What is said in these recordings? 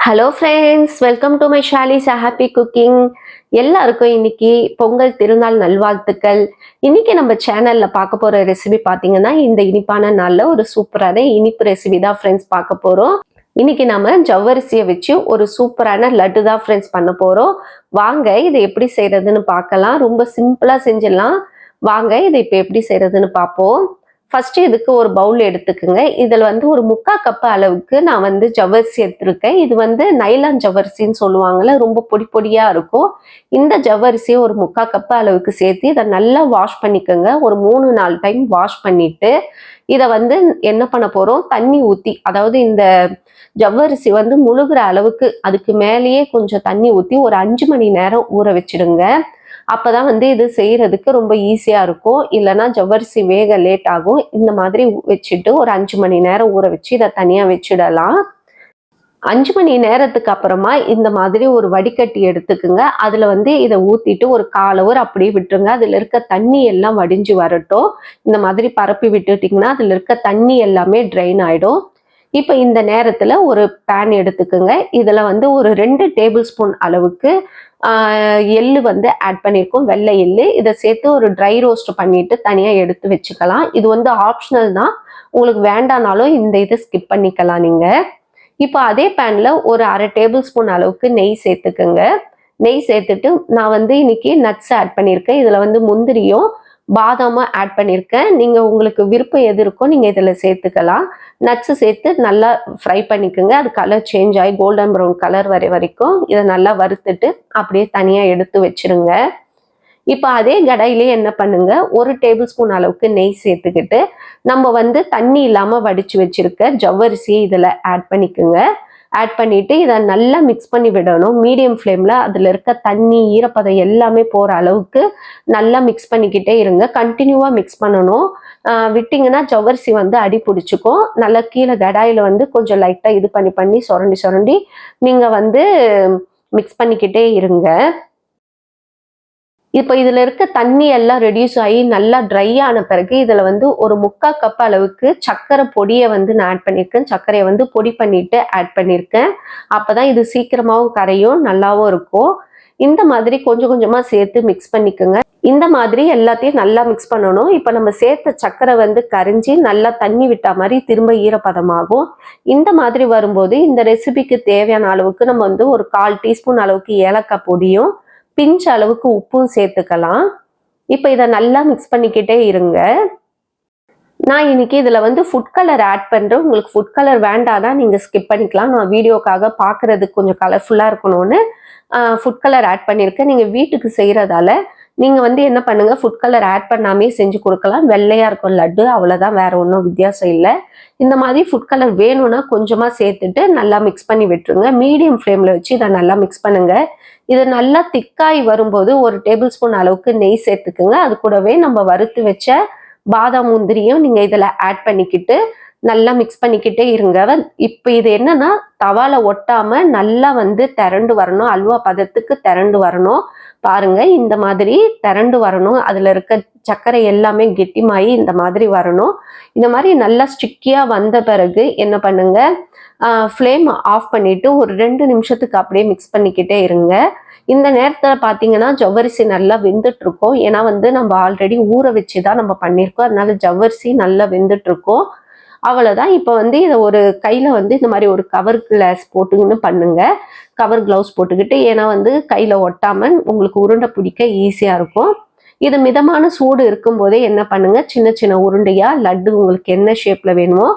Hello friends, welcome to my Shali's happy cooking. எல்லாருக்கும் இன்னைக்கு பொங்கல் திருநாள் நல்வாழ்த்துக்கள். இன்னைக்கு நம்ம சேனல்ல பார்க்க போற ரெசிபி பார்த்தீங்கன்னா, இந்த இனிப்பான நாள்ல ஒரு சூப்பரான இனிப்பு ரெசிபி தான் ஃப்ரெண்ட்ஸ் பார்க்க போறோம். இன்னைக்கு நம்ம ஜவ்வரிசியை வச்சு ஒரு சூப்பரான லட்டு தான் ஃப்ரெண்ட்ஸ் பண்ண போறோம். வாங்க இதை எப்படி செய்யறதுன்னு பார்க்கலாம். ரொம்ப சிம்பிளா செஞ்சிடலாம். வாங்க இதை இப்போ எப்படி செய்யறதுன்னு பார்ப்போம். ஃபர்ஸ்ட் இதுக்கு ஒரு பவுல் எடுத்துக்குங்க. இதில் வந்து ஒரு 3/4 கப் அளவுக்கு நான் வந்து ஜவ்வரிசி எடுத்திருக்கேன். இது வந்து நைலான் ஜவ்வரிசின்னு சொல்லுவாங்கல்ல, ரொம்ப பொடி பொடியா இருக்கும். இந்த ஜவ்வரிசியை ஒரு 3/4 கப் அளவுக்கு சேர்த்து இதை நல்லா வாஷ் பண்ணிக்கோங்க. ஒரு 3-4 டைம் வாஷ் பண்ணிட்டு இதை வந்து என்ன பண்ண போறோம், தண்ணி ஊற்றி, அதாவது இந்த ஜவ்வரிசி வந்து முழுகிற அளவுக்கு அதுக்கு மேலேயே கொஞ்சம் தண்ணி ஊற்றி ஒரு 5 மணி நேரம் ஊற வச்சிடுங்க. அப்பதான் வந்து இது செய்யறதுக்கு ரொம்ப ஈஸியா இருக்கும். இல்லைன்னா ஜவ்வரிசி வேக லேட் ஆகும். இந்த மாதிரி வச்சுட்டு ஒரு 5 மணி நேரம் ஊற வச்சு இதை தனியா வச்சிடலாம். 5 மணி நேரத்துக்கு அப்புறமா இந்த மாதிரி ஒரு வடிகட்டி எடுத்துக்குங்க. அதுல வந்து இதை ஊத்திட்டு ஒரு 1/4 ஹவர் அப்படியே விட்டுருங்க. அதுல இருக்க தண்ணி எல்லாம் வடிஞ்சு வரட்டும். இந்த மாதிரி பரப்பி விட்டுட்டீங்கன்னா அதுல இருக்க தண்ணி எல்லாமே ட்ரைன் ஆயிடும். இப்போ இந்த நேரத்துல ஒரு பேன் எடுத்துக்குங்க. இதுல வந்து ஒரு 2 டேபிள் ஸ்பூன் அளவுக்கு எள்ளு வந்து ஆட் பண்ணியிருக்கோம், வெள்ளை எள்ளு. இதை சேர்த்து ஒரு ட்ரை ரோஸ்ட் பண்ணிட்டு தனியா எடுத்து வச்சுக்கலாம். இது வந்து ஆப்ஷனல் தான், உங்களுக்கு வேண்டானாலும் இந்த இதை ஸ்கிப் பண்ணிக்கலாம் நீங்க. இப்போ அதே பேன்ல ஒரு 1/2 டேபிள் ஸ்பூன் அளவுக்கு நெய் சேர்த்துக்குங்க. நெய் சேர்த்துட்டு நான் வந்து இன்னைக்கு நட்ஸ் ஆட் பண்ணியிருக்கேன். இதுல வந்து முந்திரியும் பாதாமும் ஆட் பண்ணியிருக்கேன். நீங்க உங்களுக்கு விருப்பம் எது இருக்கோ நீங்க இதுல சேர்த்துக்கலாம். நட்ஸ் சேர்த்து நல்லா ஃப்ரை பண்ணிக்கோங்க. அது கலர் சேஞ்ச் ஆகி கோல்டன் ப்ரௌன் கலர் வர வரைக்கும் இதை நல்லா வறுத்துட்டு அப்படியே தனியா எடுத்து வச்சிருங்க. இப்போ அதே கடாயிலே என்ன பண்ணுங்க, ஒரு டேபிள் ஸ்பூன் அளவுக்கு நெய் சேர்த்துக்கிட்டு நம்ம வந்து தண்ணி இல்லாம வடிச்சு வச்சிருக்க ஜவ்வரிசியை இதுல ஆட் பண்ணிக்கோங்க. ஆட் பண்ணிட்டு இதை நல்லா மிக்ஸ் பண்ணி விடணும். மீடியம் ஃப்ளேம்ல அதுல இருக்க தண்ணி ஈரப்பதம் எல்லாமே போற அளவுக்கு நல்லா மிக்ஸ் பண்ணிக்கிட்டே இருங்க. கண்டினியூவா மிக்ஸ் பண்ணணும். விட்டிங்கன்னா ஜவ்வரிசி வந்து அடி பிடிச்சிக்கும். நல்லா கீழே கடாயில வந்து கொஞ்சம் லைட்டா இது பண்ணி சுரண்டி சுரண்டி நீங்க வந்து மிக்ஸ் பண்ணிக்கிட்டே இருங்க. இப்போ இதுல இருக்க தண்ணி எல்லாம் ரெடியூஸ் ஆகி நல்லா ட்ரை ஆன பிறகு இதுல வந்து ஒரு 3/4 கப் அளவுக்கு சர்க்கரை பொடியை வந்து நான் ஆட் பண்ணியிருக்கேன். சர்க்கரையை வந்து பொடி பண்ணிட்டு ஆட் பண்ணியிருக்கேன். அப்பதான் இது சீக்கிரமாவும் கரையும், நல்லாவும் இருக்கும். இந்த மாதிரி கொஞ்சம் கொஞ்சமா சேர்த்து மிக்ஸ் பண்ணிக்கோங்க. இந்த மாதிரி எல்லாத்தையும் நல்லா மிக்ஸ் பண்ணணும். இப்போ நம்ம சேர்த்த சர்க்கரை வந்து கரைஞ்சி நல்லா தண்ணி விட்டா மாதிரி திரும்ப ஈரப்பதமாகும். இந்த மாதிரி வரும்போது இந்த ரெசிபிக்கு தேவையான அளவுக்கு நம்ம வந்து ஒரு 1/4 டீஸ்பூன் அளவுக்கு ஏலக்காய் பொடியும் பிஞ்ச் அளவுக்கு உப்பும் சேர்த்துக்கலாம். இப்போ இதை நல்லா மிக்ஸ் பண்ணிக்கிட்டே இருங்க. நான் இன்னைக்கு இதுல வந்து ஃபுட் கலர் ஆட் பண்றேன். உங்களுக்கு ஃபுட் கலர் வேண்டாம்னா நீங்க ஸ்கிப் பண்ணிக்கலாம். நான் வீடியோக்காக பார்க்கறதுக்கு கொஞ்சம் கலர்ஃபுல்லா இருக்கணும்னு ஃபுட் கலர் ஆட் பண்ணியிருக்கேன். நீங்க வீட்டுக்கு செய்யறதால நீங்க வந்து என்ன பண்ணுங்க, ஃபுட் கலர் ஆட் பண்ணாமே செஞ்சு கொடுக்கலாம். வெள்ளையா இருக்கும் லட்டு, அவ்வளவுதான், வேற ஒன்றும் வித்தியாசம் இல்லை. இந்த மாதிரி ஃபுட் கலர் வேணும்னா கொஞ்சமா சேர்த்துட்டு நல்லா மிக்ஸ் பண்ணி விட்டுருங்க. மீடியம் ஃப்ளேம்ல வச்சு இதை நல்லா மிக்ஸ் பண்ணுங்க. இது நல்லா திக்காய் வரும்போது ஒரு டேபிள் ஸ்பூன் அளவுக்கு நெய் சேர்த்துக்குங்க. அது கூடவே நம்ம வறுத்து வச்ச பாதாம் முந்திரியும் நீங்க இதுல ஆட் பண்ணிக்கிட்டு நல்லா மிக்ஸ் பண்ணிக்கிட்டே இருங்க. இப்போ இது என்னன்னா, தவால ஒட்டாம நல்லா வந்து திரண்டு வரணும். அல்வா பதத்துக்கு திரண்டு வரணும். பாருங்க, இந்த மாதிரி திரண்டு வரணும். அதுல இருக்க சர்க்கரை எல்லாமே கெட்டிமாயி இந்த மாதிரி வரணும். இந்த மாதிரி நல்லா ஸ்டிக்கியா வந்த பிறகு என்ன பண்ணுங்க, ஃப்ளேம் ஆஃப் பண்ணிட்டு ஒரு 2 நிமிஷத்துக்கு அப்படியே மிக்ஸ் பண்ணிக்கிட்டே இருங்க. இந்த நேரத்தில் பார்த்தீங்கன்னா ஜவ்வரிசி நல்லா வெந்துட்டு இருக்கும். ஏன்னா வந்து நம்ம ஆல்ரெடி ஊற வச்சு தான் நம்ம பண்ணியிருக்கோம். அதனால ஜவ்வரிசி நல்லா வெந்துட்டு இருக்கும். அவ்வளோதான். இப்போ வந்து இதை ஒரு கையில் வந்து இந்த மாதிரி ஒரு கவர் கிளாஸ் போட்டுன்னு பண்ணுங்க. கவர் கிளவுஸ் போட்டுக்கிட்டு, ஏன்னா வந்து கையில் ஒட்டாமல் உங்களுக்கு உருண்டை பிடிக்க ஈஸியாக இருக்கும். இது மிதமான சூடு இருக்கும் போதே என்ன பண்ணுங்க, சின்ன சின்ன உருண்டையா லட்டு உங்களுக்கு என்ன ஷேப்ல வேணுமோ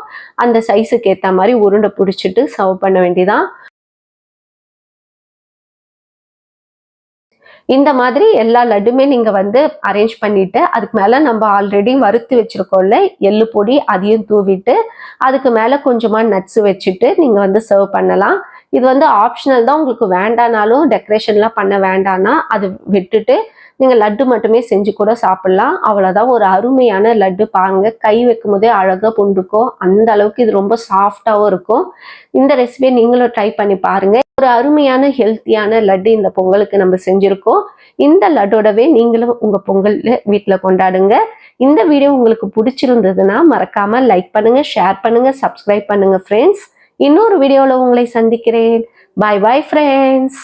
அந்த சைஸுக்கு ஏற்ற மாதிரி உருண்டை பிடிச்சிட்டு சர்வ் பண்ண வேண்டியதான். இந்த மாதிரி எல்லா லட்டுமே நீங்க வந்து அரேஞ்ச் பண்ணிட்டு அதுக்கு மேல நம்ம ஆல்ரெடி வறுத்து வச்சிருக்கோம்ல எள்ளு பொடி, அதையும் தூவிட்டு அதுக்கு மேல கொஞ்சமா நட்ஸ் வச்சுட்டு நீங்க வந்து சர்வ் பண்ணலாம். இது வந்து ஆப்ஷனல் தான். உங்களுக்கு வேண்டானாலும் டெக்கரேஷன்லாம் பண்ண வேண்டாம்னா அது விட்டுட்டு நீங்க லட்டு மட்டுமே செஞ்சு கூட சாப்பிடலாம். அவ்வளவுதான். ஒரு அருமையான லட்டு பாருங்க, கை வைக்கும் போதே அழகா புண்டுக்கும். அந்த அளவுக்கு இது ரொம்ப சாஃப்டாவும் இருக்கும். இந்த ரெசிபியை நீங்களும் ட்ரை பண்ணி பாருங்க. ஒரு அருமையான ஹெல்த்தியான லட்டு இந்த பொங்கலுக்கு நம்ம செஞ்சிருக்கோம். இந்த லட்டோடவே நீங்களும் உங்க பொங்கல் வீட்டுல கொண்டாடுங்க. இந்த வீடியோ உங்களுக்கு பிடிச்சிருந்ததுன்னா மறக்காம லைக் பண்ணுங்க, ஷேர் பண்ணுங்க, சப்ஸ்கிரைப் பண்ணுங்க ஃப்ரெண்ட்ஸ். இன்னொரு வீடியோல உங்களை சந்திக்கிறேன். பாய் பாய் ஃப்ரெண்ட்ஸ்.